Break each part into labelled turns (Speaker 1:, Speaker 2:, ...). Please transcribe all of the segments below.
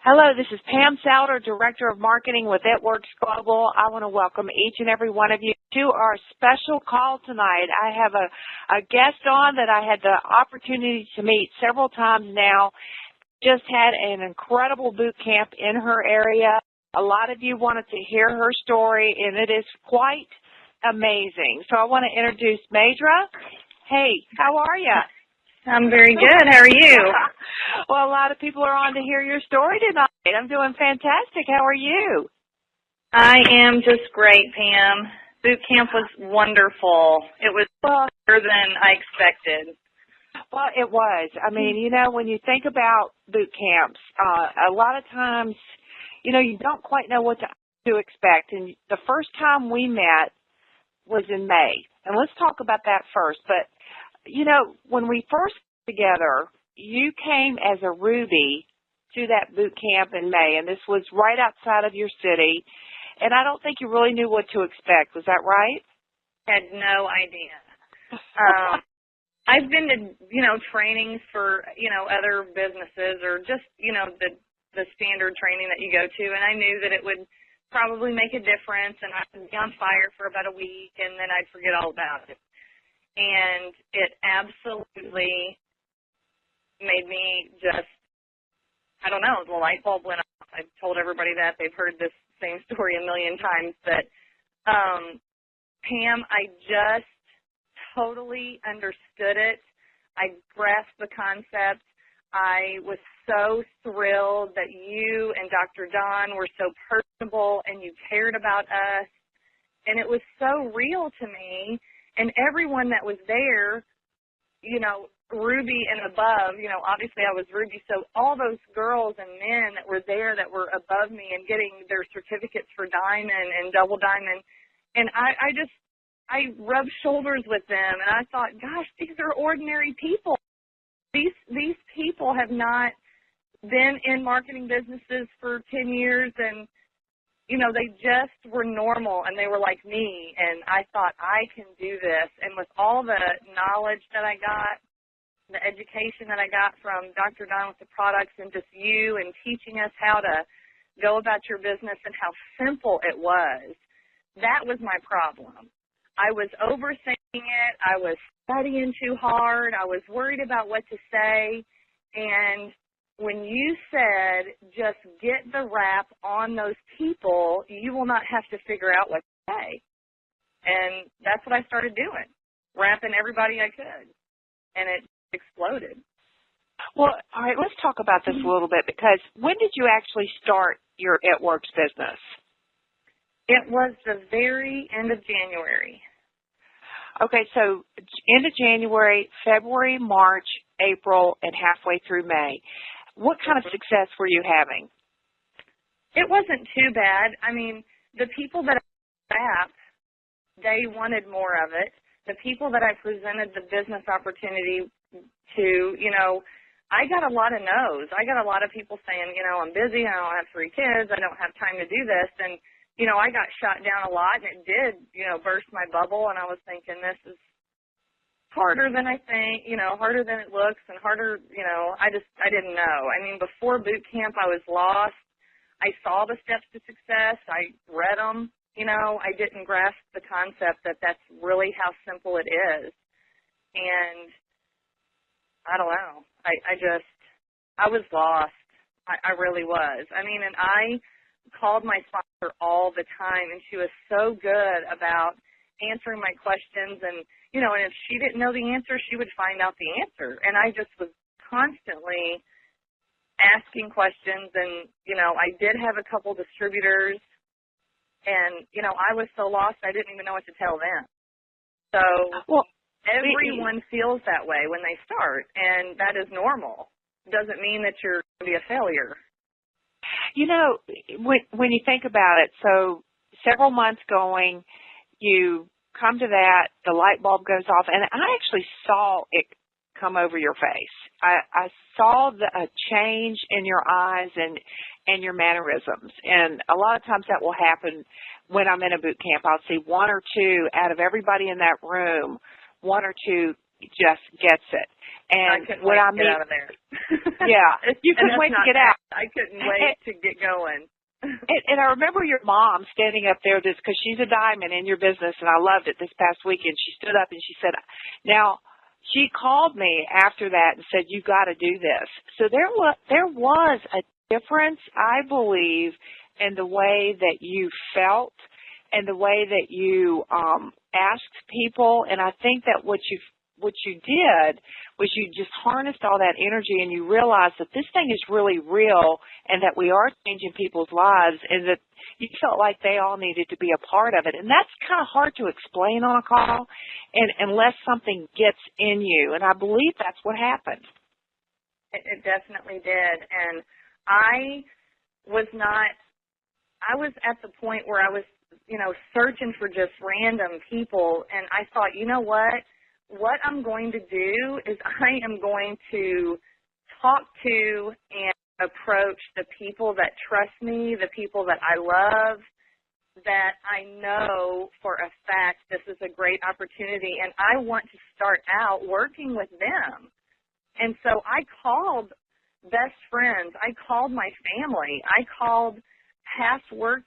Speaker 1: Hello, this is Pam Souter, Director of Marketing with It Works Global. I want to welcome each and every one of you to our special call tonight. I have a guest on that I had the opportunity to meet several times now. Just had an incredible boot camp in her area. A lot of you wanted to hear her story, and it is quite amazing. So I want to introduce Madra. Hey, how are you?
Speaker 2: I'm very good. How are you?
Speaker 1: Well, a lot of people are on to hear your story tonight. I'm doing fantastic. How are you?
Speaker 2: I am just great, Pam. Boot camp was wonderful. It was better than I expected.
Speaker 1: Well, it was. I mean, you know, when you think about boot camps, a lot of times, you know, you don't quite know what to expect. And the first time we met was in May. And let's talk about that first. But you know, when we first got together, you came as a Ruby to that boot camp in May, and this was right outside of your city, and I don't think you really knew what to expect. Was that right?
Speaker 2: Had no idea. I've been to, you know, trainings for, you know, other businesses or just, you know, the standard training that you go to, and I knew that it would probably make a difference, and I would be on fire for about a week, and then I'd forget all about it. And it absolutely made me just, I don't know, the light bulb went off. I've told everybody that. They've heard this same story a million times. But, Pam, I just totally understood it. I grasped the concept. I was so thrilled that you and Dr. Don were so personable and you cared about us. And it was so real to me. And everyone that was there, you know, Ruby and above, you know, obviously I was Ruby, so all those girls and men that were there that were above me and getting their certificates for diamond and double diamond, and I rubbed shoulders with them, and I thought, gosh, these are ordinary people. These people have not been in marketing businesses for 10 years, and you know, they just were normal, and they were like me, and I thought, I can do this. And with all the knowledge that I got, the education that I got from Dr. Don with the products and just you and teaching us how to go about your business and how simple it was, that was my problem. I was overthinking it. I was studying too hard. I was worried about what to say, and when you said just get the wrap on those people, you will not have to figure out what to say. And that's what I started doing, wrapping everybody I could. And it exploded.
Speaker 1: Well, all right, let's talk about this a little bit, because when did you actually start your It Works business?
Speaker 2: It was the very end of January.
Speaker 1: Okay, so end of January, February, March, April, and halfway through May. What kind of success were you having?
Speaker 2: It wasn't too bad. I mean, the people that I wrapped, they wanted more of it. The people that I presented the business opportunity to, you know, I got a lot of no's. I got a lot of people saying, you know, I'm busy, I don't have 3 kids, I don't have time to do this. And, you know, I got shot down a lot, and it did, you know, burst my bubble, and I was thinking, this is harder than I think, you know, harder than it looks, and harder, you know, I didn't know. I mean, before boot camp, I was lost. I saw the steps to success. I read them. You know, I didn't grasp the concept that that's really how simple it is. And I don't know. I was lost. I really was. I mean, and I called my sponsor all the time, and she was so good about answering my questions, and you know, and if she didn't know the answer, she would find out the answer. And I just was constantly asking questions, and you know, I did have a couple distributors, and you know, I was so lost I didn't even know what to tell them. So everyone feels that way when they start, and that is normal. It doesn't mean that you're going to be a failure.
Speaker 1: You know, when you think about it, so several months going, you come to that, the light bulb goes off, and I actually saw it come over your face. I saw a change in your eyes and your mannerisms, and a lot of times that will happen when I'm in a boot camp. I'll see 1 or 2 out of everybody in that room, 1 or 2 just gets it.
Speaker 2: I
Speaker 1: And
Speaker 2: couldn't
Speaker 1: what
Speaker 2: wait
Speaker 1: I
Speaker 2: to get
Speaker 1: mean,
Speaker 2: out of there.
Speaker 1: yeah, you
Speaker 2: And
Speaker 1: couldn't
Speaker 2: that's
Speaker 1: wait to
Speaker 2: not
Speaker 1: get out.
Speaker 2: bad. I couldn't wait to get going.
Speaker 1: And I remember your mom standing up there because she's a diamond in your business, and I loved it this past weekend. She stood up and she said, now, she called me after that and said, you got to do this. So there was a difference, I believe, in the way that you felt and the way that you asked people. And I think that what you did was you just harnessed all that energy and you realized that this thing is really real and that we are changing people's lives and that you felt like they all needed to be a part of it. And that's kind of hard to explain on a call unless something gets in you. And I believe that's what happened.
Speaker 2: It definitely did. And I was at the point where I was, searching for just random people. And I thought, you know what I'm going to do is I am going to talk to and approach the people that trust me, the people that I love, that I know for a fact this is a great opportunity, and I want to start out working with them. And so I called best friends. I called my family. I called past work,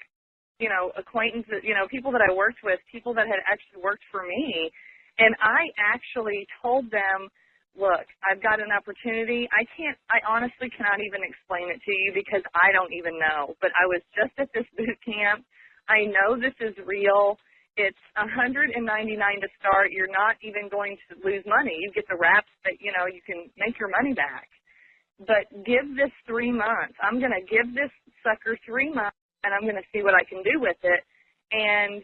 Speaker 2: acquaintances, people that I worked with, people that had actually worked for me. And I actually told them, look, I've got an opportunity. I honestly cannot even explain it to you because I don't even know. But I was just at this boot camp. I know this is real. It's $199 to start. You're not even going to lose money. You get the wraps that, you can make your money back. But give this 3 months. I'm going to give this sucker 3 months, and I'm going to see what I can do with it. And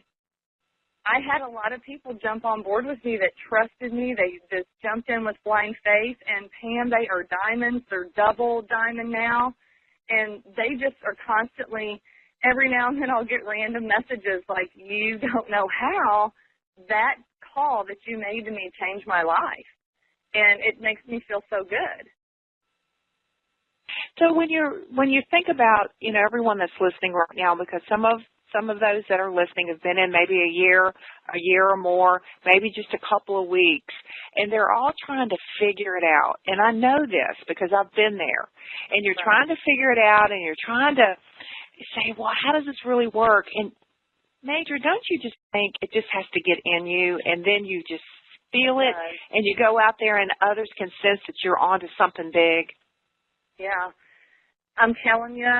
Speaker 2: I had a lot of people jump on board with me that trusted me. They just jumped in with blind faith. And, Pam, they are diamonds. They're double diamond now. And they just are constantly, every now and then I'll get random messages like, you don't know how that call that you made to me changed my life. And it makes me feel so good.
Speaker 1: So when you think about, everyone that's listening right now, because some of those that are listening have been in maybe a year or more, maybe just a couple of weeks, and they're all trying to figure it out. And I know this because I've been there. And you're trying to figure it out, and you're trying to say, well, how does this really work? And Madra, don't you just think it just has to get in you, and then you just feel it, and you go out there and others can sense that you're onto something big?
Speaker 2: Yeah. I'm telling you,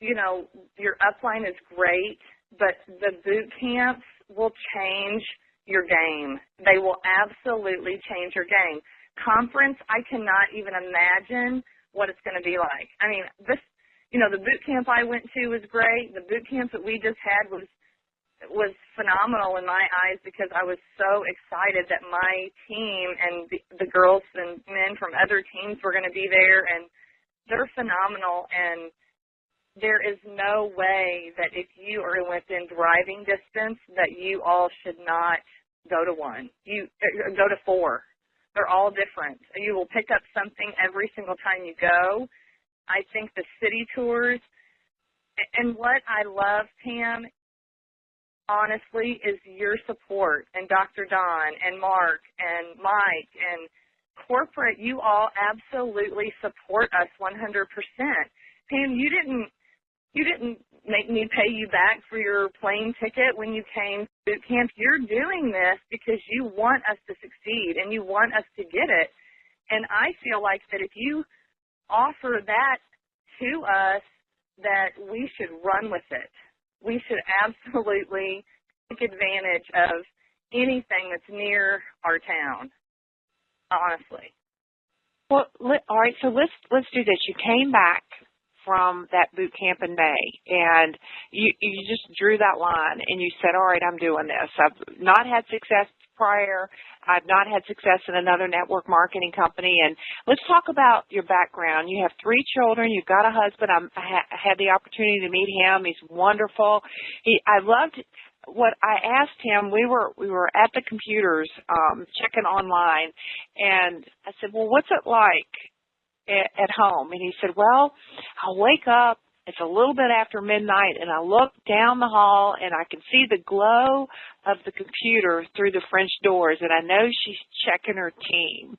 Speaker 2: your upline is great, but the boot camps will change your game. They will absolutely change your game. Conference, I cannot even imagine what it's going to be like. I mean, the boot camp I went to was great. The boot camp that we just had was phenomenal in my eyes because I was so excited that my team and the girls and men from other teams were going to be there, and they're phenomenal. And there is no way that if you are within driving distance that you all should not go to one. You go to 4. They're all different. You will pick up something every single time you go. I think the city tours, and what I love, Pam, honestly, is your support, and Dr. Don and Mark and Mike and corporate, you all absolutely support us 100%. Pam, you didn't make me pay you back for your plane ticket when you came to boot camp. You're doing this because you want us to succeed and you want us to get it. And I feel like that if you offer that to us, that we should run with it. We should absolutely take advantage of anything that's near our town, honestly.
Speaker 1: Well, all right, so let's do this. You came back from that boot camp in May, and you just drew that line, and you said, all right, I'm doing this. I've not had success prior. I've not had success in another network marketing company. And let's talk about your background. You have 3 children. You've got a husband. I had the opportunity to meet him. He's wonderful. I loved what I asked him. We were at the computers checking online, and I said, well, what's it like at home? And he said, well, I'll wake up It's a little bit after midnight, and I look down the hall, and I can see the glow of the computer through the French doors, and I know she's checking her team.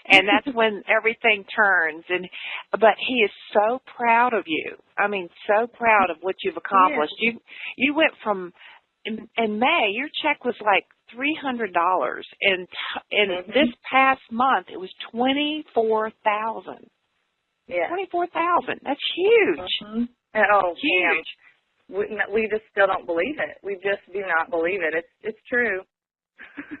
Speaker 1: And that's when everything turns. But he is so proud of you. I mean, so proud of what you've accomplished.
Speaker 2: Yeah.
Speaker 1: You went from, in May, your check was like $300, and this past month it was $24,000.
Speaker 2: Yeah.
Speaker 1: 24,000. That's huge.
Speaker 2: Mm-hmm. Oh,
Speaker 1: huge.
Speaker 2: We just still don't believe it. We just do not believe it. It's true.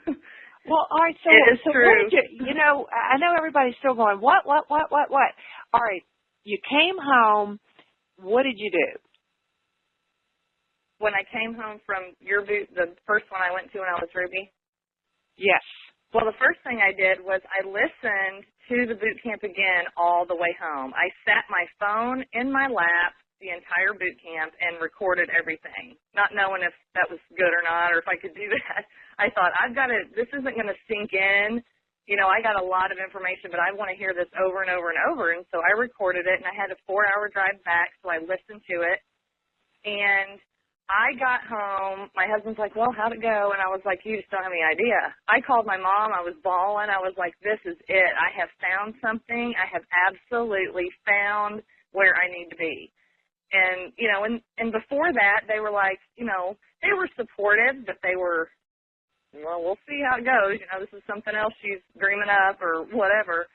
Speaker 1: Well, all right. So,
Speaker 2: it is true.
Speaker 1: What did you know, I know everybody's still going, what? All right. You came home. What did you do?
Speaker 2: When I came home from your boot, the first one I went to when I was Ruby?
Speaker 1: Yes.
Speaker 2: Well, the first thing I did was I listened to the boot camp again all the way home. I sat my phone in my lap the entire boot camp and recorded everything, not knowing if that was good or not or if I could do that. I thought, this isn't going to sink in. You know, I got a lot of information, but I want to hear this over and over and over. And so I recorded it, and I had a 4-hour drive back, so I listened to it. And I got home, my husband's like, well, how'd it go? And I was like, you just don't have any idea. I called my mom, I was bawling, I was like, this is it. I have found something. I have absolutely found where I need to be. And, you know, and before that, they were like, you know, they were supportive, but they were, well, we'll see how it goes. You know, this is something else she's dreaming up or whatever.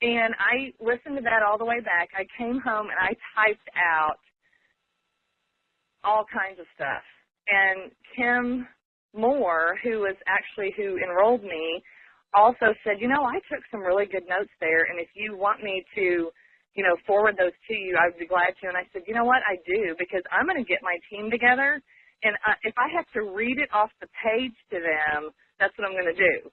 Speaker 2: And I listened to that all the way back. I came home and I typed out all kinds of stuff. And Kim Moore, who enrolled me, also said, you know, I took some really good notes there, and if you want me to, you know, forward those to you, I would be glad to. And I said, you know what, I do, because I'm going to get my team together, and if I have to read it off the page to them, that's what I'm going to do.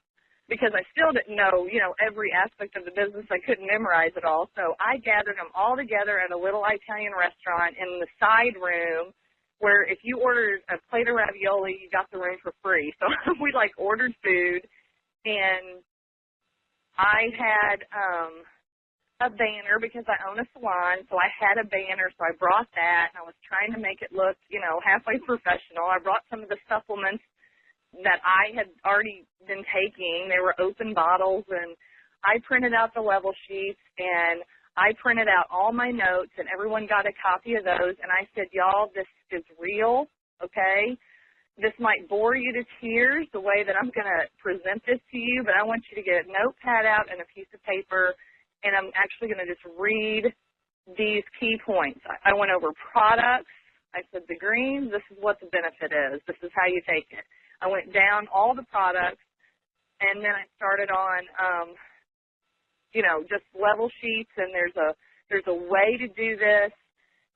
Speaker 2: Because I still didn't know, you know, every aspect of the business. I couldn't memorize it all. So I gathered them all together at a little Italian restaurant in the side room, where if you ordered a plate of ravioli, you got the room for free. So we, ordered food, and I had a banner because I own a salon, so I had a banner, so I brought that, and I was trying to make it look, you know, halfway professional. I brought some of the supplements that I had already been taking. They were open bottles, and I printed out the level sheets, and I printed out all my notes, and everyone got a copy of those, and I said, y'all, this is real, okay? This might bore you to tears, the way that I'm going to present this to you, but I want you to get a notepad out and a piece of paper, and I'm actually going to just read these key points. I went over products. I said, the greens, this is what the benefit is. This is how you take it. I went down all the products, and then I started on you know, just level sheets, and there's a way to do this.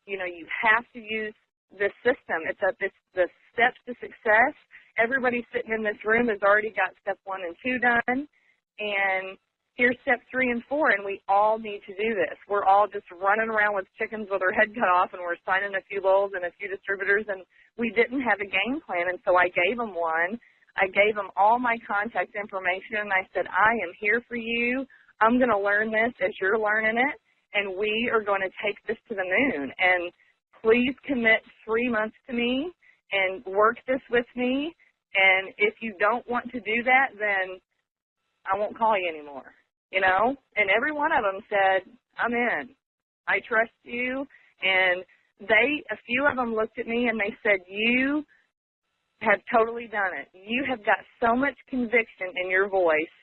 Speaker 2: You know, you have to use this system. It's the steps to success. Everybody sitting in this room has already got step 1 and 2 done, and here's step 3 and 4, and we all need to do this. We're all just running around with chickens with our head cut off, and we're signing a few lulls and a few distributors, and we didn't have a game plan, and so I gave them one. I gave them all my contact information, and I said, I am here for you. I'm going to learn this as you're learning it, and we are going to take this to the moon. And please commit 3 months to me and work this with me. And if you don't want to do that, then I won't call you anymore, you know? And every one of them said, I'm in. I trust you. And a few of them looked at me and they said, you have totally done it. You have got so much conviction in your voice.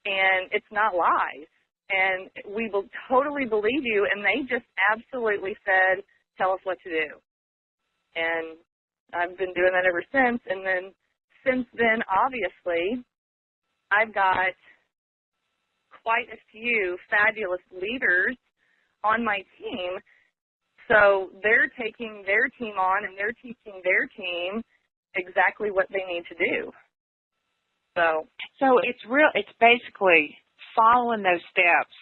Speaker 2: And it's not lies. And we will totally believe you. And they just absolutely said, tell us what to do. And I've been doing that ever since. And then since then, obviously, I've got quite a few fabulous leaders on my team. So they're taking their team on and they're teaching their team exactly what they need to do.
Speaker 1: So it's basically following those steps,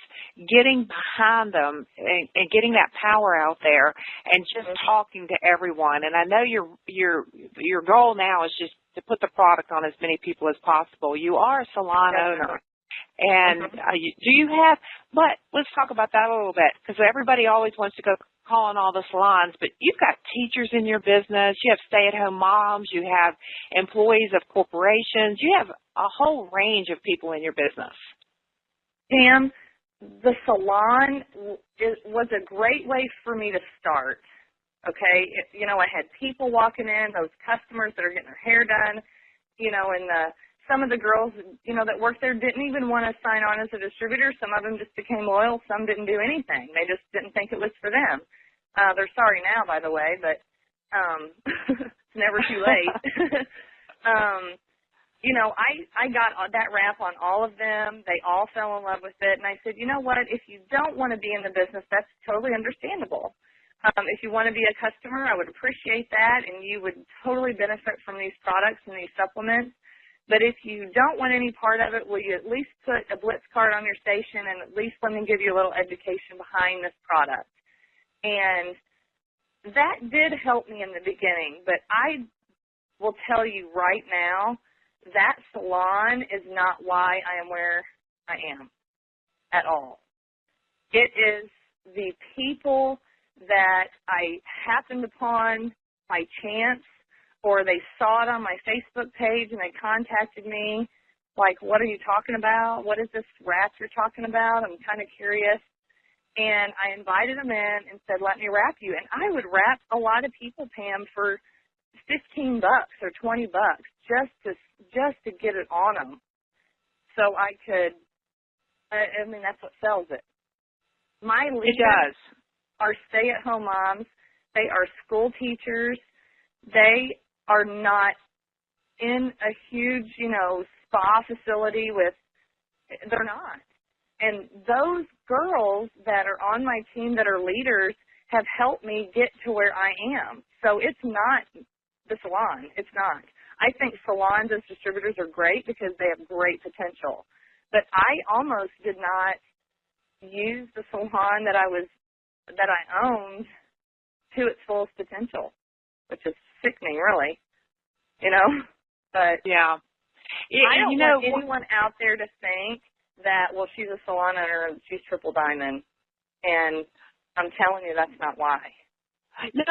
Speaker 1: getting behind them, and getting that power out there, and just talking to everyone. And I know your goal now is just to put the product on as many people as possible. You are a salon owner. And do you have, but let's talk about that a little bit, because everybody always wants to go calling all the salons, but you've got teachers in your business. You have stay-at-home moms. You have employees of corporations. You have a whole range of people in your business.
Speaker 2: Pam, the salon was a great way for me to start. Okay, I had people walking in, those customers that are getting their hair done, and some of the girls, that worked there didn't even want to sign on as a distributor. Some of them just became loyal. Some didn't do anything. They just didn't think it was for them. They're sorry now, by the way, but it's never too late. I got that rap on all of them. They all fell in love with it. And I said, you know what, if you don't want to be in the business, that's totally understandable. If you want to be a customer, I would appreciate that, and you would totally benefit from these products and these supplements. But if you don't want any part of it, will you at least put a Blitz card on your station and at least let me give you a little education behind this product? And that did help me in the beginning, but I will tell you right now, that salon is not why I am where I am at all. It is the people that I happened upon by chance, or they saw it on my Facebook page and they contacted me, like, what are you talking about? What is this wrap you're talking about? I'm kind of curious. And I invited them in and said, let me wrap you. And I would wrap a lot of people, Pam, for $15 or $20 just to get it on them. So I could, that's what sells it. My leaders,
Speaker 1: it does.
Speaker 2: Are stay-at-home moms. They are school teachers. They are not in a huge, spa facility they're not. And those girls that are on my team that are leaders have helped me get to where I am. So it's not the salon. It's not. I think salons as distributors are great because they have great potential. But I almost did not use the salon that I owned to its fullest potential, which is sickening, really, But
Speaker 1: yeah,
Speaker 2: I don't want anyone out there to think that, well, she's a salon owner and she's triple diamond, and I'm telling you that's not why.
Speaker 1: No.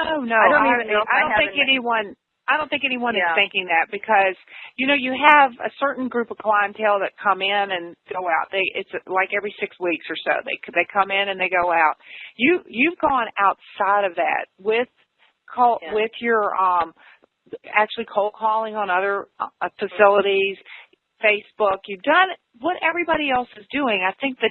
Speaker 2: I don't think
Speaker 1: anyone is thinking that because, you have a certain group of clientele that come in and go out. It's like every 6 weeks or so. They come in and they go out. You've gone outside of that with your actually cold calling on other facilities, Facebook. You've done what everybody else is doing. I think that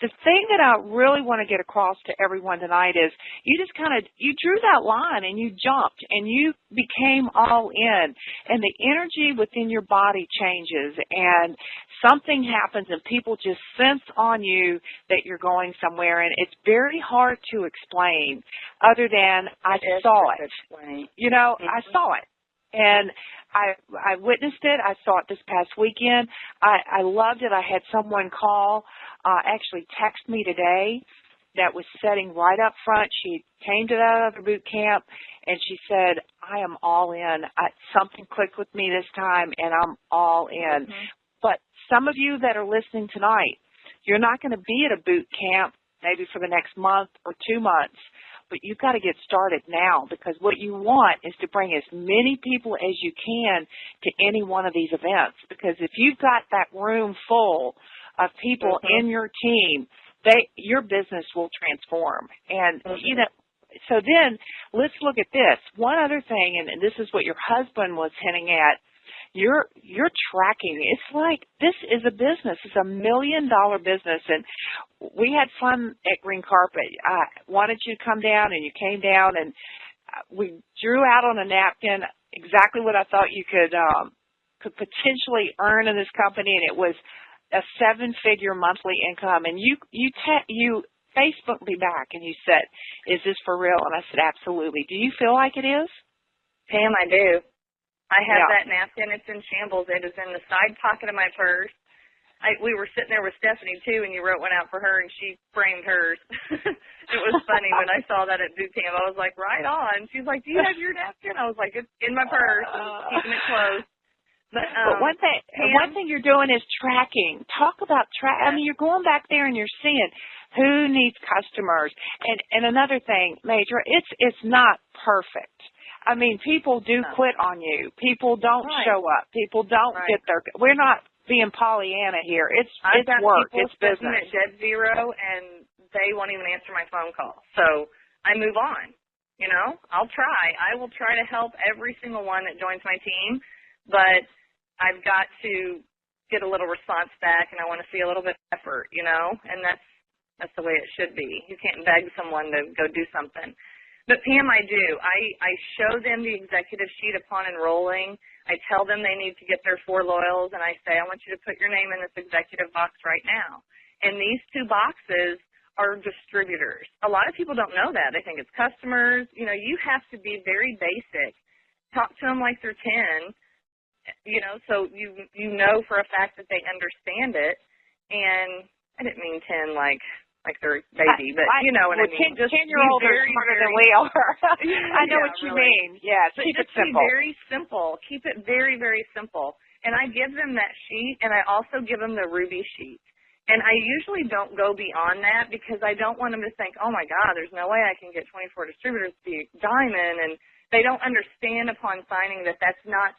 Speaker 1: the thing that I really want to get across to everyone tonight is you just you drew that line and you jumped and you became all in, and the energy within your body changes and something happens and people just sense on you that you're going somewhere, and it's very hard to explain other than I saw it. I saw it. And I witnessed it. I saw it this past weekend. I loved it. I had someone actually text me today that was sitting right up front. She came to that other boot camp, and she said, I am all in. Something clicked with me this time, and I'm all in. Mm-hmm. But some of you that are listening tonight, you're not going to be at a boot camp maybe for the next month or 2 months. But you've got to get started now, because what you want is to bring as many people as you can to any one of these events. Because if you've got that room full of people in your team, your business will transform. And, so then let's look at this. One other thing, and this is what your husband was hinting at, you're tracking. It's like this is a business. It's $1 million business, and we had fun at Green Carpet. I wanted you to come down, and you came down, and we drew out on a napkin exactly what I thought you could potentially earn in this company, and it was a 7-figure monthly income. And you Facebooked me back, and you said, "Is this for real?" And I said, "Absolutely." Do you feel like it is?
Speaker 2: Pam, I do. I have that napkin. It's in shambles. It is in the side pocket of my purse. We were sitting there with Stephanie, too, and you wrote one out for her, and she framed hers. It was funny when I saw that at boot camp. I was like, right on. She's like, do you have your napkin? I was like, it's in my purse. I'm keeping it close. But
Speaker 1: one thing you're doing is tracking. Talk about I mean, you're going back there and you're seeing who needs customers. And another thing, Madra, it's not perfect. I mean, people do quit on you. People don't show up. People don't get their. We're not being Pollyanna here. It's work. It's business.
Speaker 2: I've got people sitting at dead zero, and they won't even answer my phone call. So I move on. You know, I'll try. I will try to help every single one that joins my team, but I've got to get a little response back, and I want to see a little bit of effort. You know, and that's the way it should be. You can't beg someone to go do something. But, Pam, I do. I show them the executive sheet upon enrolling. I tell them they need to get their 4 loyals, and I say, I want you to put your name in this executive box right now. And these 2 boxes are distributors. A lot of people don't know that. They think it's customers. You know, you have to be very basic. Talk to them like they're 10, you know, so you know for a fact that they understand it. And I didn't mean 10 like they're baby, but you know what I mean.
Speaker 1: 10-year-olds are smarter than we are. I know what you mean. Yeah,
Speaker 2: so
Speaker 1: keep it
Speaker 2: Be
Speaker 1: simple.
Speaker 2: very simple. Keep it very, very simple. And I give them that sheet, and I also give them the Ruby sheet. And I usually don't go beyond that because I don't want them to think, oh, my God, there's no way I can get 24 distributors to be diamond. And they don't understand upon signing that that's not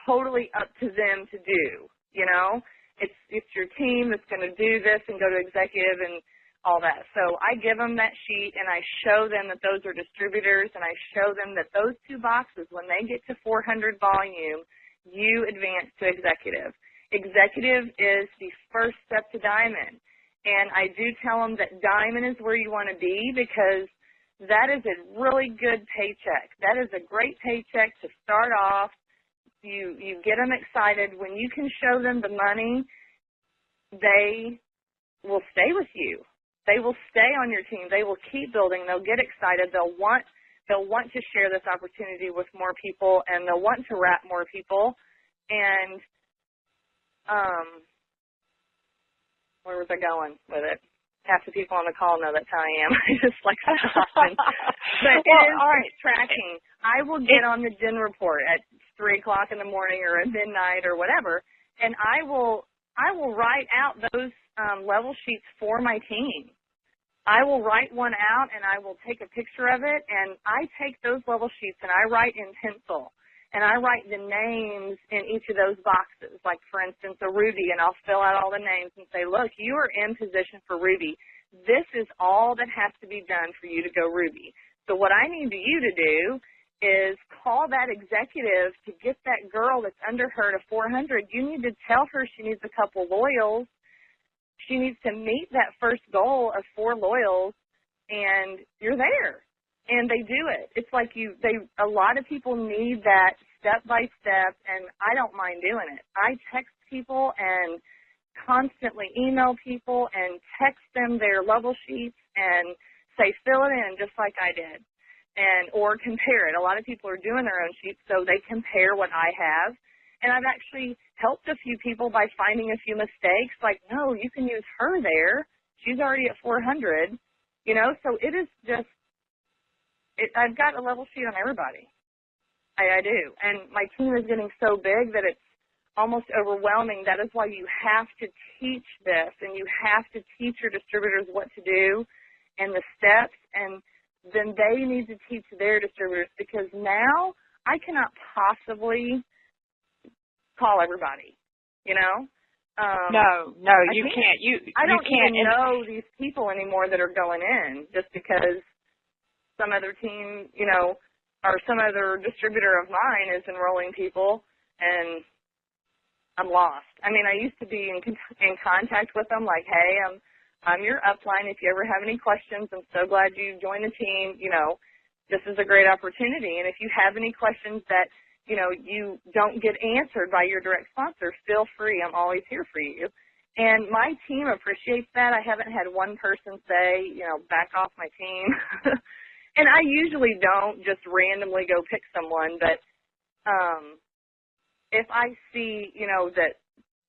Speaker 2: totally up to them to do, you know. It's your team that's going to do this and go to executive and all that. So I give them that sheet, and I show them that those are distributors, and I show them that those 2 boxes, when they get to 400 volume, you advance to executive. Executive is the first step to diamond. And I do tell them that diamond is where you want to be because that is a really good paycheck. That is a great paycheck to start off. You get them excited. When you can show them the money, they will stay with you. They will stay on your team. They will keep building. They'll get excited. They'll want to share this opportunity with more people, and they'll want to wrap more people. And where was I going with it? Half the people on the call know that's how I am. I just like stopping. But it's tracking. I will get on the DIN report at 3 o'clock in the morning or at midnight or whatever, and I will write out those level sheets for my team. I will write one out, and I will take a picture of it, and I take those level sheets, and I write in pencil, and I write the names in each of those boxes, like, for instance, a Ruby, and I'll fill out all the names and say, look, you are in position for Ruby. This is all that has to be done for you to go Ruby. So what I need you to do is call that executive to get that girl that's under her to 400. You need to tell her she needs a couple loyals. She needs to meet that first goal of 4 loyals, and you're there. And they do it. It's like a lot of people need that step by step, and I don't mind doing it. I text people and constantly email people and text them their level sheets and say, fill it in just like I did, or compare it. A lot of people are doing their own sheets, so they compare what I have. And I've actually helped a few people by finding a few mistakes, like, no, you can use her there. She's already at 400, you know. So it is just, I've got a level sheet on everybody. I do. And my team is getting so big that it's almost overwhelming. That is why you have to teach this, and you have to teach your distributors what to do and the steps, and then they need to teach their distributors, because now I cannot possibly call everybody, you know?
Speaker 1: No, you can't.
Speaker 2: I don't
Speaker 1: can't
Speaker 2: even know these people anymore that are going in just because some other team, you know, or some other distributor of mine is enrolling people, and I'm lost. I mean, I used to be in contact with them, like, hey, I'm your upline. If you ever have any questions, I'm so glad you joined the team. You know, this is a great opportunity. And if you have any questions that, you know, you don't get answered by your direct sponsor, feel free. I'm always here for you. And my team appreciates that. I haven't had one person say, you know, back off my team. And I usually don't just randomly go pick someone, but if I see, you know, that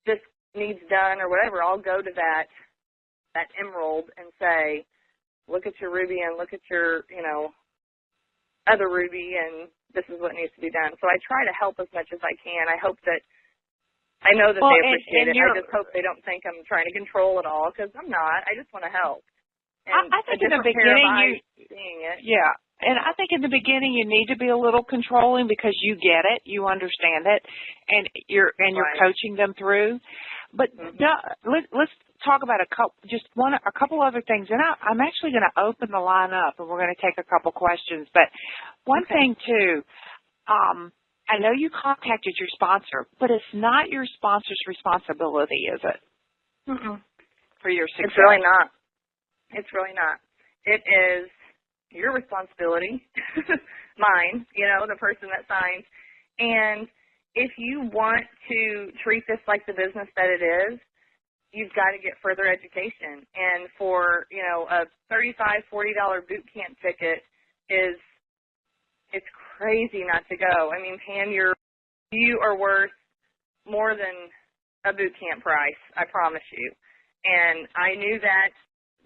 Speaker 2: this needs done or whatever, I'll go to that emerald and say, look at your Ruby and look at your, you know, other Ruby, and this is what needs to be done. So I try to help as much as I can. I hope that I know that
Speaker 1: Well,
Speaker 2: they appreciate
Speaker 1: and
Speaker 2: it. I just hope they don't think I'm trying to control it all, because I'm not. I just want to help. And
Speaker 1: I think
Speaker 2: a
Speaker 1: in the
Speaker 2: different pair of
Speaker 1: beginning
Speaker 2: eyes seeing it.
Speaker 1: yeah. And I think in the beginning you need to be a little controlling because you get it, you understand it, and you're
Speaker 2: Right.
Speaker 1: coaching them through. But let's talk about a couple other things. And I'm actually going to open the line up, and we're going to take a couple questions. But one thing too, I know you contacted your sponsor, but it's not your sponsor's responsibility, is it? For your success.
Speaker 2: It's really not. It's really not. It is your responsibility, mine, the person that signs. And if you want to treat this like the business that it is, you've got to get further education. And for, a $35, $40 boot camp ticket it's crazy not to go. I mean, Pam, you are worth more than a boot camp price, I promise you. And I knew that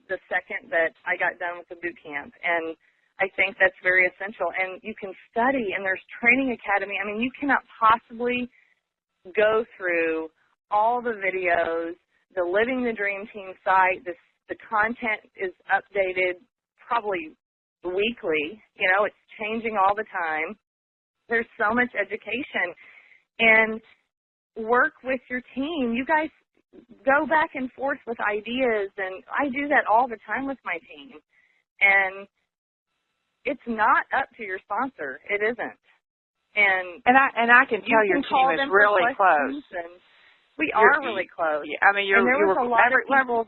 Speaker 2: the second that I got done with the boot camp. And I think that's very essential. And you can study, and there's Training Academy. I mean, you cannot possibly go through all the videos, the Living the Dream Team site. The content is updated probably weekly. It's changing all the time. There's so much education. And work with your team. You guys go back and forth with ideas, and I do that all the time with my team. And it's not up to your sponsor. It isn't. And
Speaker 1: I can tell your team is really close.
Speaker 2: And we are really close.
Speaker 1: Yeah, I mean,
Speaker 2: there was a lot of people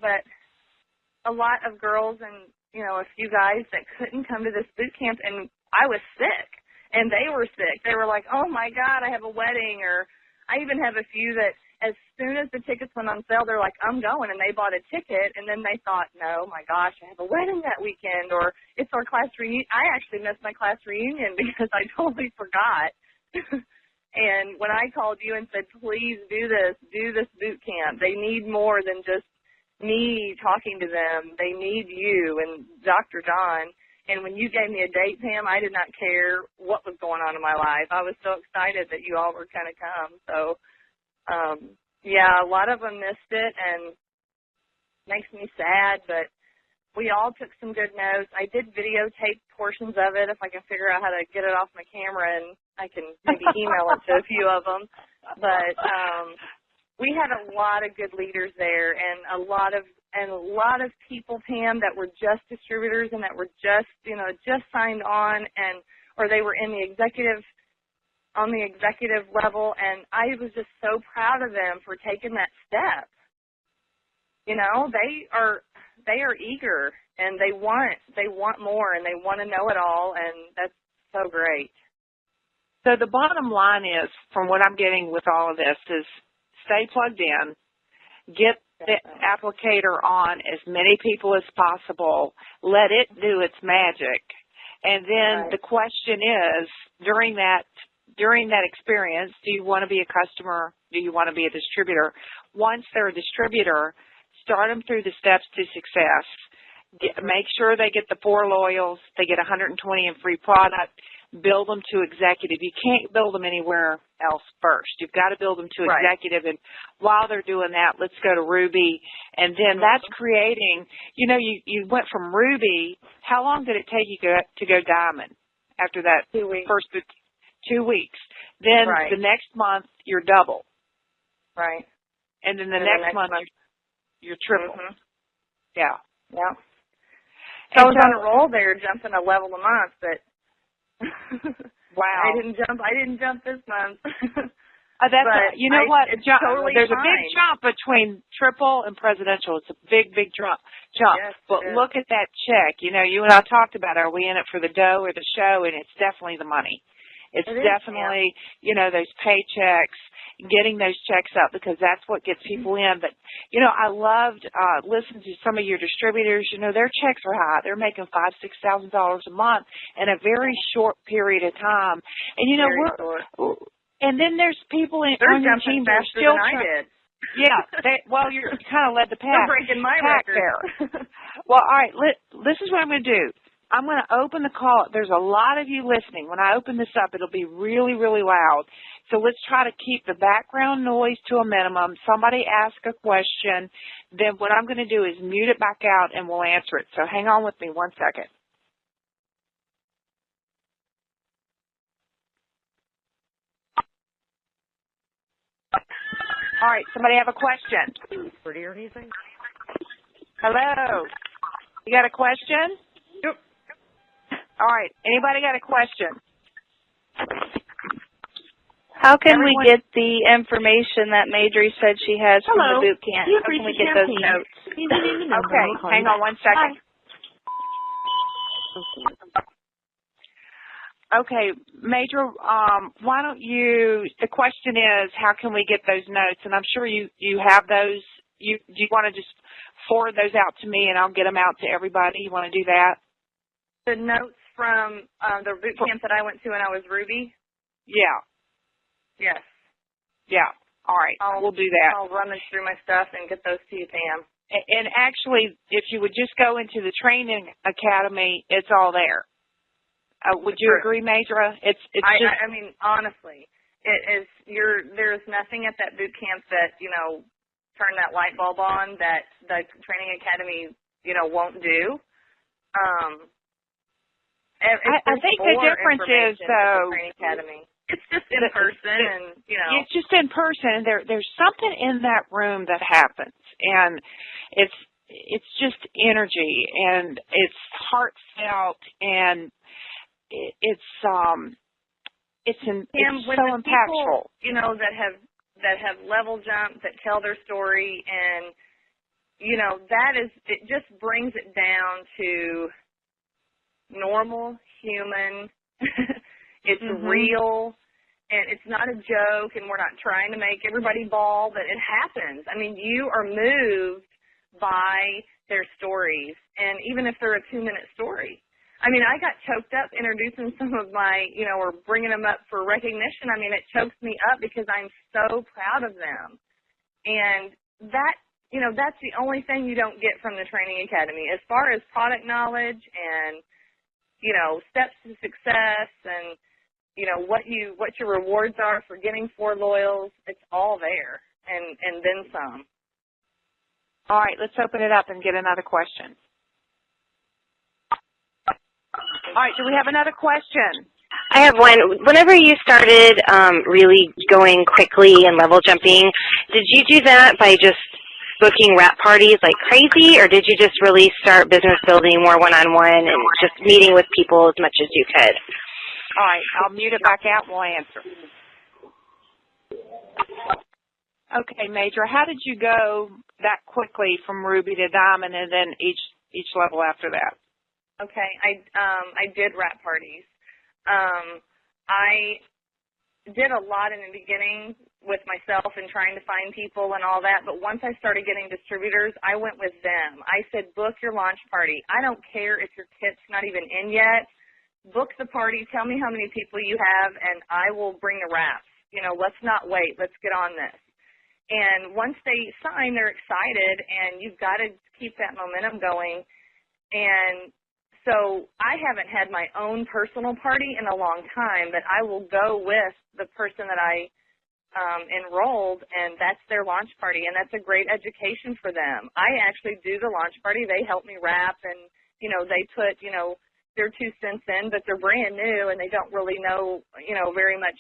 Speaker 2: a lot of girls and, a few guys that couldn't come to this boot camp, and I was sick, and they were sick. They were like, oh, my God, I have a wedding, or I even have a few that as soon as the tickets went on sale, they're like, I'm going, and they bought a ticket, and then they thought, no, my gosh, I have a wedding that weekend, or it's our class reunion. I actually missed my class reunion because I totally forgot. And when I called you and said, please do this boot camp, they need more than just me talking to them. They need you and Dr. Don. And when you gave me a date, Pam, I did not care what was going on in my life. I was so excited that you all were going to come. So, yeah, a lot of them missed it, and makes me sad, but we all took some good notes. I did videotape portions of it if I can figure out how to get it off my camera, and I can maybe email it to a few of them. But we had a lot of good leaders there, and a lot of people, Pam, that were just distributors and that were just signed on, or they were on the executive level, and I was just so proud of them for taking that step. They are eager, and they want more, and they want to know it all, and that's so great.
Speaker 1: So the bottom line is, from what I'm getting with all of this, is stay plugged in, get the applicator on as many people as possible, let it do its magic, and then the question is, during that experience, do you want to be a customer? Do you want to be a distributor? Once they're a distributor, start them through the steps to success. Make sure they get the 4 loyals. They get 120 in free product. Build them to executive. You can't build them anywhere else first. You've got to build them to executive. And while they're doing that, let's go to Ruby. And then that's creating, you went from Ruby. How long did it take you to go Diamond after that
Speaker 2: 2 weeks.
Speaker 1: first 2 weeks? Then the next month, you're double.
Speaker 2: Right.
Speaker 1: And then the next month, you're triple. Yeah.
Speaker 2: Yeah. So I was on a roll there, jumping a level a month, but
Speaker 1: wow.
Speaker 2: I didn't jump this month.
Speaker 1: Totally there's a big jump between triple and presidential. It's a big jump.
Speaker 2: Yes,
Speaker 1: but look at that check. You and I talked about, are we in it for the dough or the show? And it's definitely the money. It's definitely, those paychecks, getting those checks up, because that's what gets people in. But, I loved listening to some of your distributors. Their checks are high. They're making $5,000, $6,000 a month in a very short period of time. And, and then there's people on your team that are still
Speaker 2: than I did.
Speaker 1: Yeah. You kind of led the pack.
Speaker 2: They're breaking my record
Speaker 1: there. Well, all right. This is what I'm going to do. I'm going to open the call. There's a lot of you listening. When I open this up, it'll be really, really loud. So let's try to keep the background noise to a minimum. Somebody ask a question, then what I'm going to do is mute it back out and we'll answer it. So hang on with me 1 second. All right, somebody have a question?
Speaker 3: Pretty or anything?
Speaker 1: Hello. You got a question?
Speaker 3: Yep.
Speaker 1: All right, anybody got a question?
Speaker 4: How can we get the information that Madra said she has from the boot camp? How can we get those notes?
Speaker 1: Okay, hang on 1 second. Okay, Madra, why don't you, the question is, how can we get those notes? And I'm sure you have those. Do you want to just forward those out to me and I'll get them out to everybody? You want to do that?
Speaker 2: The notes from the boot camp that I went to when I was Ruby?
Speaker 1: Yeah.
Speaker 2: Yes.
Speaker 1: Yeah. All right. We'll do that.
Speaker 2: I'll run through my stuff and get those to you, Pam.
Speaker 1: And actually, if you would just go into the training academy, it's all there. Would you agree, Madra? It's just.
Speaker 2: I mean, honestly, it is. There's nothing at that boot camp that turn that light bulb on that the training academy won't do.
Speaker 1: I think the difference is though.
Speaker 2: Training academy. It's just in person, and
Speaker 1: it's just in person. There's something in that room that happens, and it's just energy, and it's heartfelt, and it's so impactful.
Speaker 2: People, that have level jumped, that tell their story, and it just brings it down to normal human. It's real, and it's not a joke, and we're not trying to make everybody bawl, but it happens. I mean, you are moved by their stories, and even if they're a 2-minute story. I mean, I got choked up introducing some of my, or bringing them up for recognition. I mean, it chokes me up because I'm so proud of them. And that, that's the only thing you don't get from the training academy. As far as product knowledge and, steps to success and, what your rewards are for getting 4 loyals, it's all there and then some.
Speaker 1: All right, let's open it up and get another question. All right, do we have another question?
Speaker 5: I have one. Whenever you started really going quickly and level jumping, did you do that by just booking rap parties like crazy, or did you just really start business building more one-on-one and just meeting with people as much as you could?
Speaker 1: All right, I'll mute it back out and we'll answer. Okay, Madra, how did you go that quickly from Ruby to Diamond and then each level after that?
Speaker 2: Okay, I did rap parties. I did a lot in the beginning with myself and trying to find people and all that, but once I started getting distributors, I went with them. I said, book your launch party. I don't care if your kit's not even in yet. Book the party. Tell me how many people you have, and I will bring the raps. Let's not wait. Let's get on this. And once they sign, they're excited, and you've got to keep that momentum going. And so I haven't had my own personal party in a long time, but I will go with the person that I enrolled, and that's their launch party, and that's a great education for them. I actually do the launch party. They help me rap, and, they put, their 2 cents in, but they're brand new, and they don't really know, very much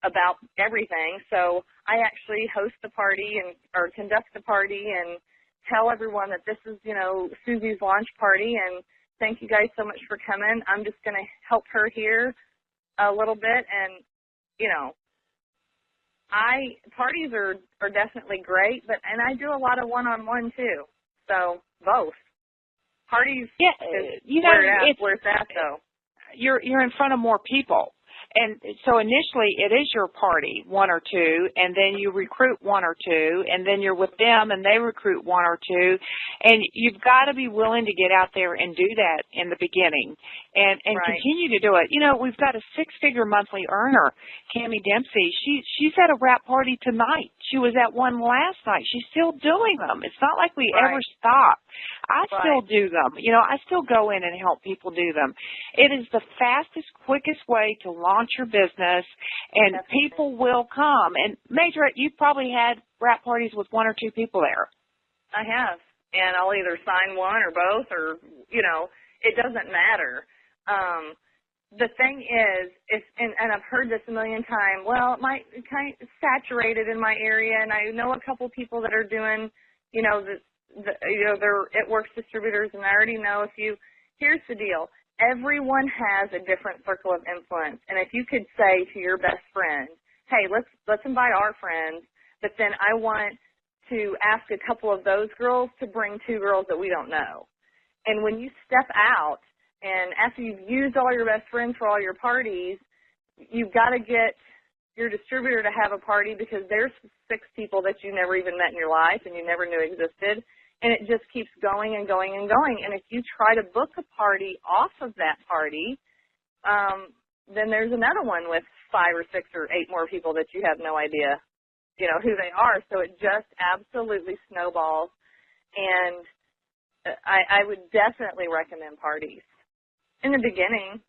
Speaker 2: about everything. So I actually host the party or conduct the party and tell everyone that this is, Susie's launch party, and thank you guys so much for coming. I'm just going to help her here a little bit. And, parties are definitely great, and I do a lot of one-on-one too. So both. Parties where it's at though.
Speaker 1: You're in front of more people. And so initially it is your party, 1 or 2, and then you recruit 1 or 2, and then you're with them and they recruit 1 or 2. And you've got to be willing to get out there and do that in the beginning and continue to do it. We've got a 6-figure monthly earner, Cammie Dempsey. She's at a rap party tonight. She was at one last night. She's still doing them. It's not like we ever stop. I still do them. I still go in and help people do them. It is the fastest, quickest way to launch launch your business, and people will come. And Madra, you've probably had wrap parties with one or two people there.
Speaker 2: I have, and I'll either sign one or both, or, you know, it doesn't matter. The thing is, and I've heard this a million times, well, it might kind of saturated in my area, and I know a couple people that are doing, you know, they're It Works distributors, and I already know here's the deal. Everyone has a different circle of influence, and if you could say to your best friend, hey, let's invite our friends, but then I want to ask a couple of those girls to bring two girls that we don't know. And when you step out, and after you've used all your best friends for all your parties, you've got to get your distributor to have a party, because there's 6 people that you never even met in your life and you never knew existed. And it just keeps going and going and going. And if you try to book a party off of that party, then there's another one with 5 or 6 or 8 more people that you have no idea, you know, who they are. So it just absolutely snowballs. And I would definitely recommend parties in the beginning,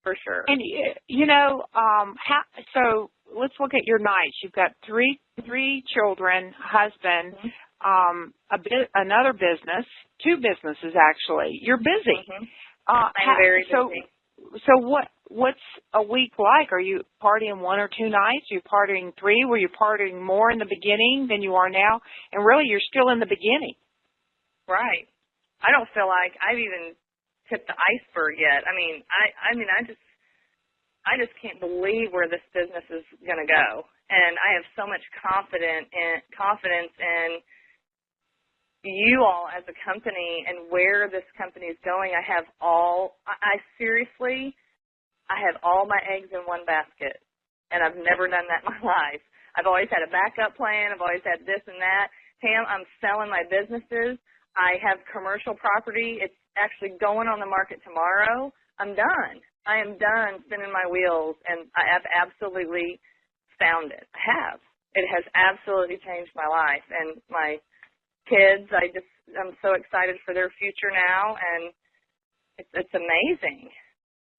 Speaker 2: for sure.
Speaker 1: And, you know, so let's look at your nights. You've got three children, husband, another business, 2 businesses, actually. You're busy.
Speaker 2: I'm very busy.
Speaker 1: So what's a week like? Are you partying 1 or 2 nights? Are you partying 3? Were you partying more in the beginning than you are now? And really, you're still in the beginning.
Speaker 2: Right. I don't feel like I've even tipped the iceberg yet. I mean, I just can't believe where this business is going to go, and I have so much confidence in you all as a company and where this company is going. I have all my eggs in one basket, and I've never done that in my life. I've always had a backup plan. I've always had this and that. Pam, I'm selling my businesses. I have commercial property. It's actually going on the market tomorrow. I'm done. I am done spinning my wheels, and I have absolutely found it. I have. It has absolutely changed my life and my kids. I'm so excited for their future now, and it's amazing.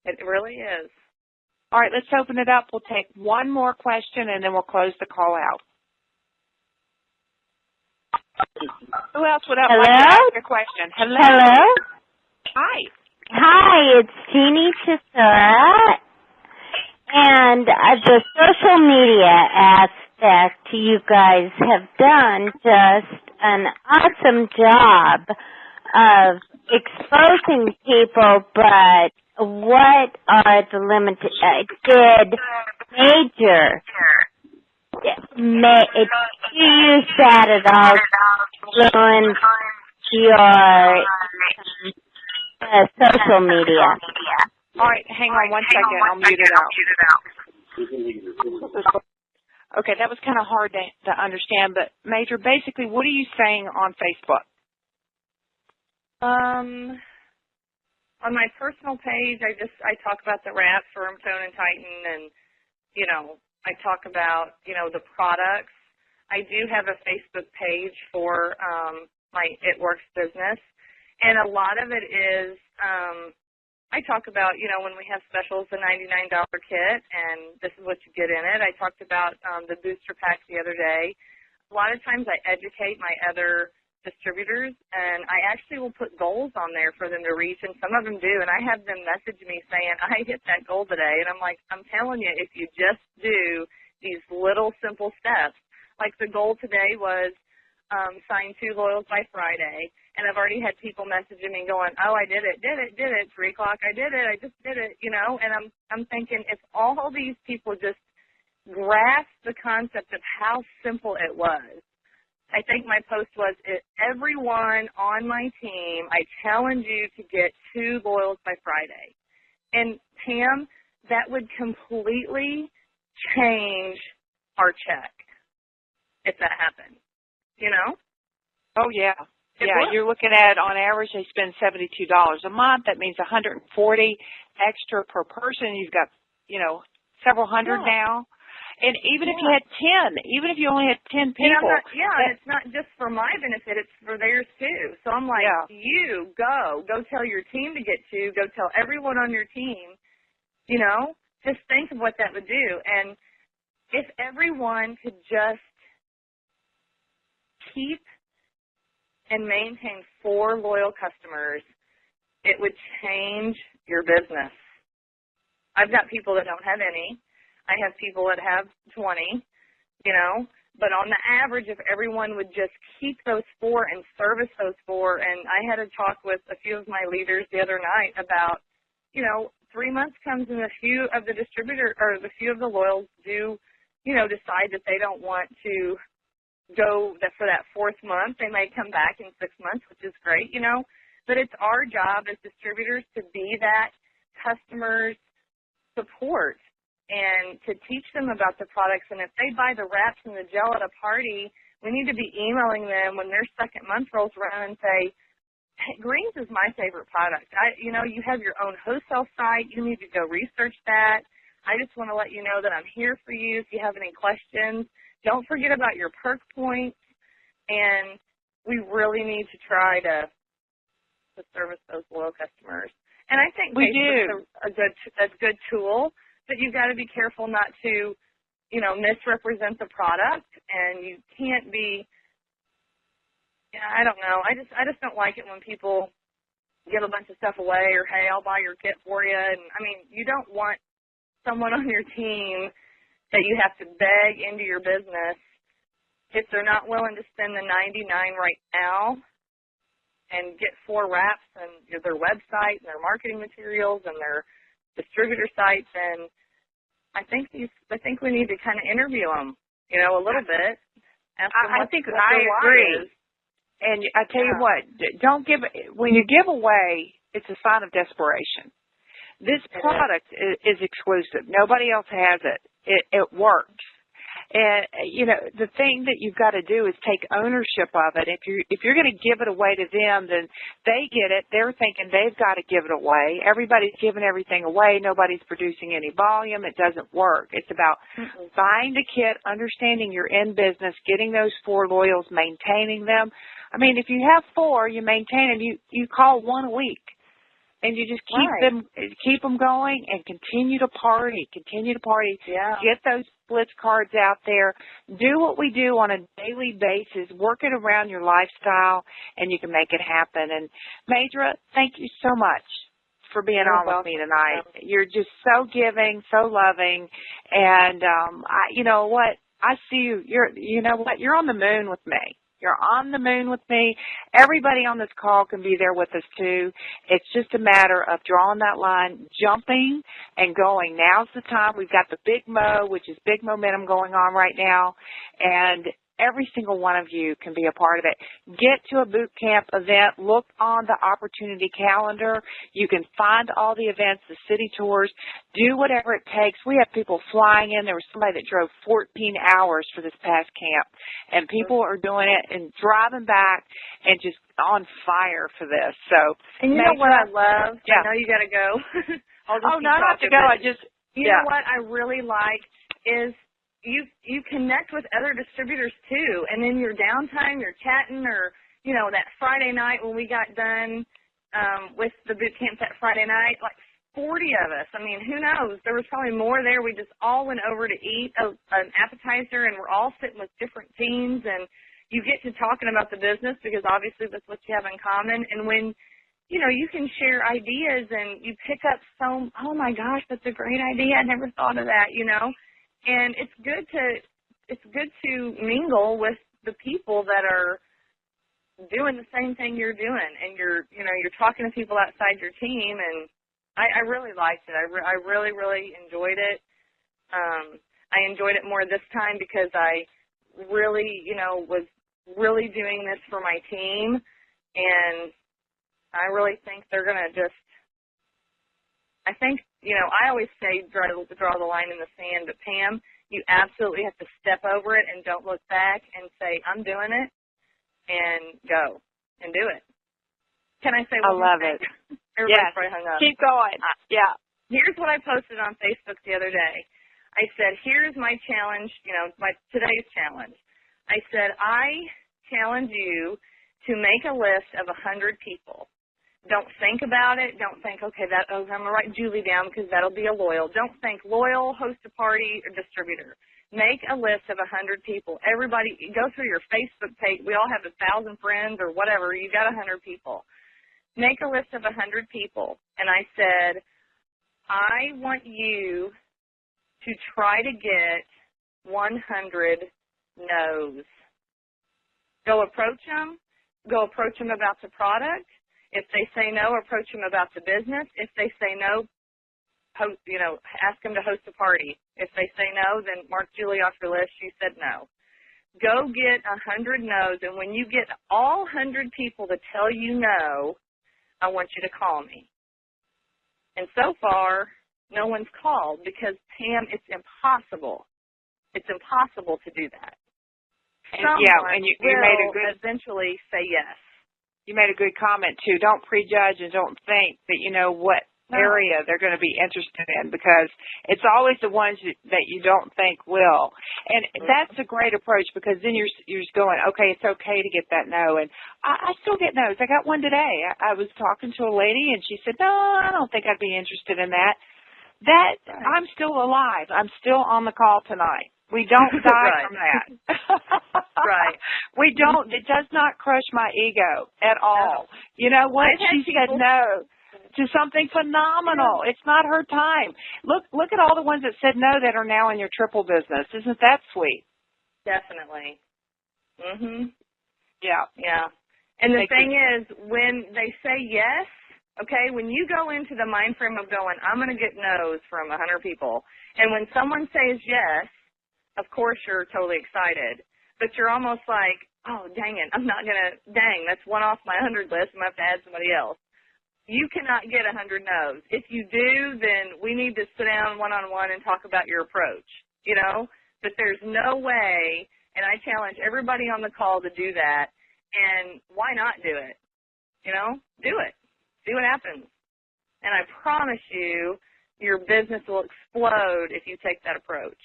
Speaker 2: It really is.
Speaker 1: All right, let's open it up. We'll take one more question, and then we'll close the call out. Who else would like to ask a question?
Speaker 3: Hello?
Speaker 1: Hi.
Speaker 3: Hi, it's Jeannie Chisora. And the social media aspect you guys have done just an awesome job of exposing people, but what are the limits? Did Major do you that at all influence your social media?
Speaker 1: All right, hang on one second. I'll mute it out. Okay, that was kind of hard to understand, but Major, basically, what are you saying on Facebook?
Speaker 2: On my personal page, I talk about the wrap, Firm, Tone, and Tighten, and, you know, I talk about, you know, the products. I do have a Facebook page for my It Works business, and a lot of it is I talk about, you know, when we have specials, the $99 kit, and this is what you get in it. I talked about the booster pack the other day. A lot of times I educate my other distributors, and I actually will put goals on there for them to reach, and some of them do, and I have them message me saying, I hit that goal today, and I'm like, I'm telling you, if you just do these little simple steps, like the goal today was sign 2 loyals by Friday, and I've already had people messaging me going, oh, I did it, 3 o'clock, I did it, I just did it, you know, and I'm thinking if all these people just grasp the concept of how simple it was. I think my post was, everyone on my team, I challenge you to get 2 loyals by Friday. And Pam, that would completely change our check if that happened, you know?
Speaker 1: Oh, yeah. You're looking at, on average, they spend $72 a month. That means $140 extra per person. You've got, you know, several hundred now. And even if you had 10, even if you only had 10 people.
Speaker 2: And it's not just for my benefit, it's for theirs too. So I'm like, you go tell your team to get 2, go tell everyone on your team, you know, just think of what that would do. And if everyone could just keep and maintain 4 loyal customers, it would change your business. I've got people that don't have any. I have people that have 20, but on the average, if everyone would just keep those 4 and service those 4, and I had a talk with a few of my leaders the other night about, 3 months comes and a few of the distributors or a few of the loyals do, decide that they don't want to go for that 4th month. They may come back in 6 months, which is great, but it's our job as distributors to be that customer's support and to teach them about the products. And if they buy the wraps and the gel at a party, we need to be emailing them when their 2nd month rolls around and say, hey, greens is my favorite product. You have your own wholesale site. You need to go research that. I just want to let you know that I'm here for you if you have any questions. Don't forget about your perk points. And we really need to try to service those loyal customers. And I think Facebook's a good tool, but you've got to be careful not to, misrepresent the product. And you can't be, I don't know. I just don't like it when people give a bunch of stuff away or, hey, I'll buy your kit for you. And, you don't want someone on your team that you have to beg into your business if they're not willing to spend the $99 right now and get 4 wraps and their website and their marketing materials and their distributor sites. And I think we need to kind of interview them, a little bit.
Speaker 1: I think I agree. And I tell you what, when you give away, it's a sign of desperation. This product is exclusive. Nobody else has it. It works. And, the thing that you've got to do is take ownership of it. If you're going to give it away to them, then they get it. They're thinking they've got to give it away. Everybody's giving everything away. Nobody's producing any volume. It doesn't work. It's about buying the kit, understanding you're in business, getting those 4 loyals, maintaining them. If you have 4, you maintain them. You call 1 a week. And you just keep them going and continue to party. Yeah. Get those Blitz cards out there. Do what we do on a daily basis. Work it around your lifestyle, and you can make it happen. And Madra, thank you so much for being on with me tonight. You're just so giving, so loving, and you know what? I see you. You're on the moon with me. You're on the moon with me. Everybody on this call can be there with us, too. It's just a matter of drawing that line, jumping, and going. Now's the time. We've got the Big Mo, which is big momentum going on right now, and every single one of you can be a part of it. Get to a boot camp event. Look on the opportunity calendar. You can find all the events, the city tours. Do whatever it takes. We have people flying in. There was somebody that drove 14 hours for this past camp, and people are doing it and driving back and just on fire for this. So,
Speaker 2: and you know what I love?
Speaker 1: Yeah.
Speaker 2: I know you got to go.
Speaker 1: Not to go.
Speaker 2: You know what I really like is you connect with other distributors too, and in your downtime you're chatting, or that Friday night when we got done with the boot camp that Friday night, like 40 of us. Who knows? There was probably more there. We just all went over to eat an appetizer, and we're all sitting with different teams, and you get to talking about the business because obviously that's what you have in common. And when you can share ideas and you pick up oh my gosh, that's a great idea. I never thought of that, And it's good to mingle with the people that are doing the same thing you're doing, and you're talking to people outside your team. And I really liked it. I really, really enjoyed it. I enjoyed it more this time because I really, was really doing this for my team, and I really think they're going to I always say draw the line in the sand, but Pam, you absolutely have to step over it and don't look back and say, I'm doing it, and go and do it. Can I say one more thing?
Speaker 1: I love it.
Speaker 2: Everybody's probably hung up.
Speaker 1: Keep going. Yeah.
Speaker 2: Here's what I posted on Facebook the other day. I said, here's my challenge, today's challenge. I said, I challenge you to make a list of 100 people. Don't think about it. Don't think, okay, I'm going to write Julie down because that'll be a loyal. Don't think loyal, host a party, or distributor. Make a list of 100 people. Everybody, go through your Facebook page. We all have 1,000 friends or whatever. You got 100 people. Make a list of 100 people. And I said, I want you to try to get 100 no's. Go approach them. Go approach them about the product. If they say no, approach them about the business. If they say no, ask them to host a party. If they say no, then mark Julie off your list. She said no. Go get 100 no's, and when you get all 100 people to tell you no, I want you to call me. And so far, no one's called because, Pam, it's impossible. It's impossible to do that. Someone
Speaker 1: you made a good,
Speaker 2: eventually say yes.
Speaker 1: You made a good comment, too. Don't prejudge and don't think that you know what area they're going to be interested in, because it's always the ones that you don't think will. And that's a great approach, because then you're just going, okay, it's okay to get that no. And I still get no's. I got one today. I was talking to a lady, and she said, no, I don't think I'd be interested in that. I'm still alive. I'm still on the call tonight. We don't die from that.
Speaker 2: Right.
Speaker 1: We don't. It does not crush my ego at all. No. You know what? She said no to something phenomenal. It's not her time. Look at all the ones that said no that are now in your triple business. Isn't that sweet?
Speaker 2: Definitely. Mhm.
Speaker 1: Yeah.
Speaker 2: Yeah. And the thing is, when they say yes, okay, when you go into the mind frame of going, I'm going to get no's from 100 people, and when someone says yes, of course you're totally excited, but you're almost like, oh, dang it, that's one off my 100 list. I'm going to have to add somebody else. You cannot get 100 no's. If you do, then we need to sit down one-on-one and talk about your approach, But there's no way, and I challenge everybody on the call to do that, and why not do it? Do it. See what happens. And I promise you, your business will explode if you take that approach.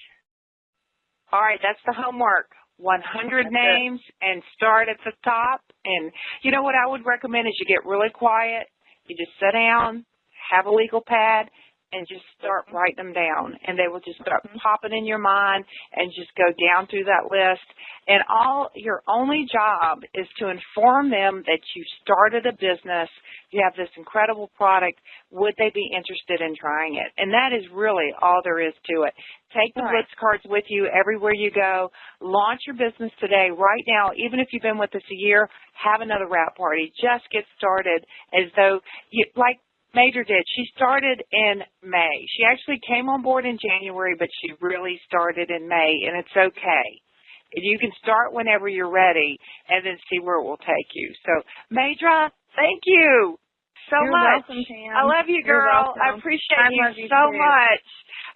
Speaker 1: All right, that's the homework. 100 names and start at the top. And you know what I would recommend is you get really quiet. You just sit down, have a legal pad, and just start writing them down. And they will just start popping in your mind and just go down through that list. And your only job is to inform them that you started a business, you have this incredible product, would they be interested in trying it? And that is really all there is to it. Take the Blitz cards with you everywhere you go. Launch your business today, right now. Even if you've been with us a year, have another wrap party. Just get started as though like Madra did. She started in May. She actually came on board in January, but she really started in May, and it's okay. You can start whenever you're ready and then see where it will take you. So, Madra, thank you so much.
Speaker 2: Welcome, Pam.
Speaker 1: I love you, girl. I appreciate you so much.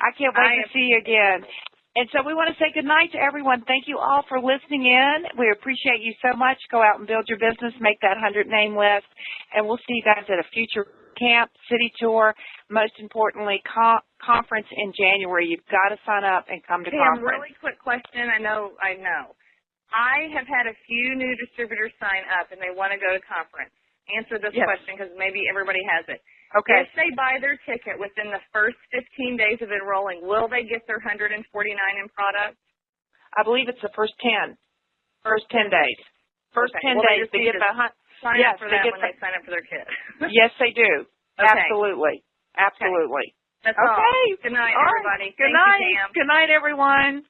Speaker 1: I can't wait to see you again. And so we want to say good night to everyone. Thank you all for listening in. We appreciate you so much. Go out and build your business. Make that 100-name list. And we'll see you guys at a future camp, city tour, most importantly, conference in January. You've got to sign up and come to conference.
Speaker 2: Really quick question. I know. I have had a few new distributors sign up, and they want to go to conference. Answer this question because maybe everybody has it.
Speaker 1: Okay.
Speaker 2: If they buy their ticket within the first 15 days of enrolling, will they get their 149 in product?
Speaker 1: I believe it's the first 10. First 10 days. First 10 days. They get the
Speaker 2: sign up for that when they sign up for their kid.
Speaker 1: Yes, they do.
Speaker 2: Okay.
Speaker 1: Absolutely. Absolutely.
Speaker 2: That's all. Good night, everybody.
Speaker 1: Good night. Good night, everyone.